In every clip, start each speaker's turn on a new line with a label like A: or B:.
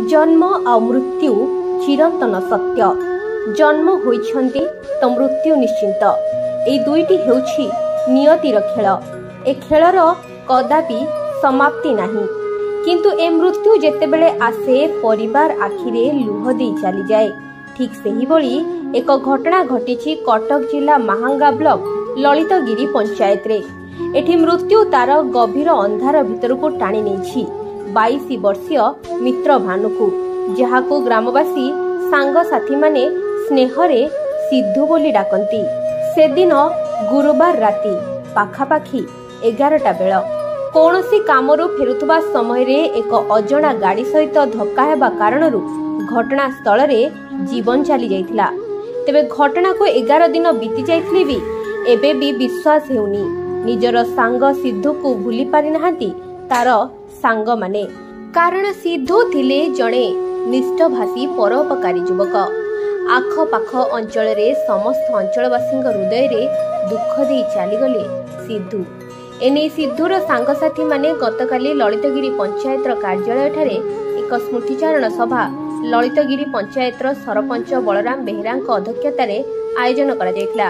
A: जन्म आ मृत्यु चिरंतन सत्य। जन्म होइछंती तो मृत्यु निश्चिंत। ए दुईटी हेउछि नियतिर खेल। ए खेलर कदापि समाप्ति नाही, किंतु ए मृत्यु जेतेबेले आसे परिवार आखिरे लुह दे चली जाए। ठीक सेही भली एक घटना घटिछि कटक जिला महांगा ब्लॉक ललितगिरी पंचायत रे। एठी मृत्यु तार गभीर अंधार भितर को टाणी नेछि 22 वर्षीय मित्र भानुकु, जहाको ग्रामवासी सांग साथी माने स्नेहरे सिद्धू बोली डाकंती। से दिन गुरुवार राति पाखापाखी 11टा बेल कौनसी कामरू फेरुथबा समय रे एक अजणा गाड़ी सहित धक्का हेबा कारणरू घटना स्थल रे जीवन चली जाइथिला। तेबे घटना को 11 दिन बीती जाइथिले भी एबे भी विश्वास हेउनी निजर सांग सिद्धू को भूली पारि नाहांती तार सांग माने। कारण सिद्धू थिले जणे निष्ठभाषी परोपकारी युवक। आख पाख अंचल रे समस्त अंचलवासी हृदय रे दुख दे चलीगले सिद्धू। एने सिद्धूर सांगसाथी माने गतकाली ललितगिरी पंचायतर कार्यालय ठारे एक स्मृतिचारण सभा ललितगिरी पंचायतर सरपंच बलराम बेहेरा अध्यक्षतार आयोजन करा जायतिला।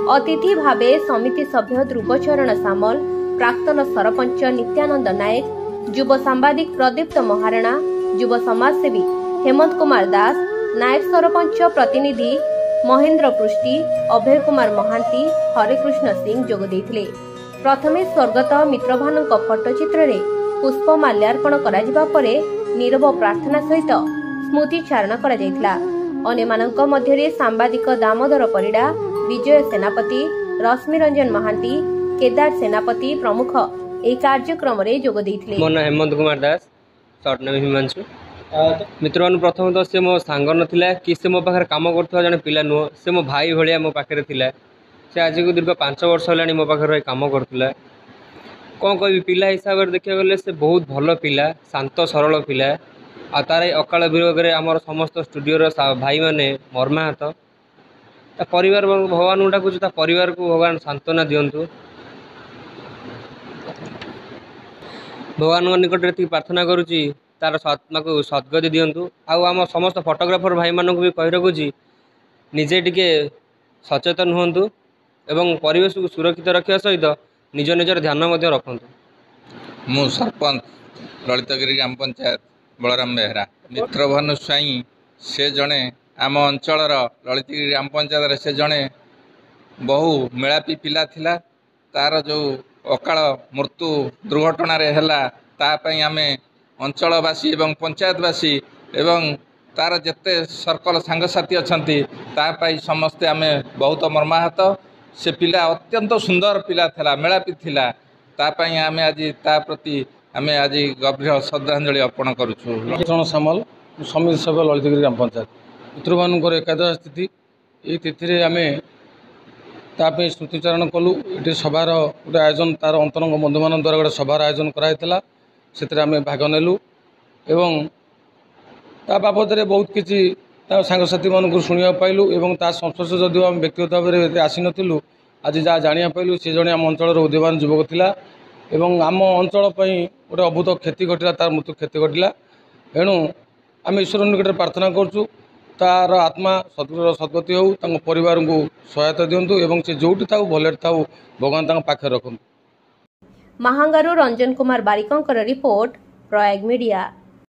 A: अतिथि भावे समिति सभ्य ध्रुवचरण सामल, प्राक्तन सरपंच नित्यानंद नायक, युव सांबादिक प्रदीप्त महाराणा, युव समाजसेवी हेमंत कुमार दास, नायब सरपंच प्रतिनिधि महेंद्र पृष्टि, अभय कुमार महांती, हरेकृष्ण सिंह जोग देथिले। प्रथमे स्वर्गत मित्रभानु फटोचित्र रे पुष्प माल्यार्पण करा जिबा परे नीरव प्रार्थना सहित स्मृतिचारण करा जायतिला। अन्यमानक मध्यरे सांबादिक दामोदर परिडा, विजय सेनापति, रश्मि रंजन महांती, केदार सेनापति प्रमुख ए कार्यक्रम रे जोग देथिले।
B: मोर नाम हेमंत कुमार दास, शॉर्ट नेम हिमांशु। मित्रभानु प्रथम तो से मो सांग नथिला कि से मो पाखरे काम करथवा जने पिला नुह, से मो भाई भलिया मो पाखरे थिला। से आज को दीर्घ 5 वर्ष होलानी मो पाखरे काम करथुला। कोन कहबी पिला हिसाब रे देखिया गले से बहुत भलो पिला, शांत सरल पिला। आ तार अकाल विरोध रे हमर समस्त स्टूडियो रो भाई माने मर्माहत। ता परिवार भगवान डाकुछु, ता परिवार को भगवान सांत्वना दियंतु। भगवान निकट रे प्रार्थना करूची तार आत्मा को सद्गति दियंतु। आम समस्त फोटोग्राफर भाई मानक भी कहि रखुची निजे टिके सचेतन हुंतु एवं परिवेश को सुरक्षित रखा सहित निज निजर ध्यान मध्य रखंतु।
C: मु सरपंच ललितगिरी ग्राम पंचायत बलराम बेहेरा। मित्रभानु स्वाई से जड़े आम अंचल ललितगिरी ग्राम पंचायत से जड़े बहु मेलापी पिला थिला। तार जो अकाल मृत्यु दुर्घटना रे हैला तापाई आमे अंचलवासी एवं पंचायतवासी एवं तार जेते सर्कल सांगसाथी अछंती तापाई समस्ते आमे बहुत मर्माहत। से पिला अत्यंत सुंदर पिला थिला, मेलापी थिला। तापाई आमे आज ता प्रति आमे आज गभीर श्रद्धांजलि अर्पण करूछु।
D: सामल समिति सभ्य ललितगिरी ग्राम पंचायत। पितृभानुଙ୍କର एकादश तिथि, ये तिथि आमे तापे स्मृतिचारण कलु। ये सभार गोटे आयोजन तार अंतरंग बंधु मान द्वारा गोटे सभार आयोजन कराइला, से आमे भाग नेलु एवं ता बाबद बहुत किसी सांगसाथी मानक शुणा पाइलु एवं ता संस्पर्श जदिव आम व्यक्तिगत भाव में आसी नथिलु, आज जहाँ जाना पाइलु से जड़े आम अंचल उदीयमान युवक थिला एवं आम अंचल गोटे अभूत क्षति घटिला, तार मृत्यु क्षति घटिला। एणु आम ईश्वर निकट प्रार्थना करूँ तार आत्मा सद्गति हो, परिवार को सहायता दिंतु एवं से जोटी था भले था भगवान पाखे रखु।
A: महांगारू रंजन कुमार बारिकों रिपोर्ट, प्रयाग मीडिया।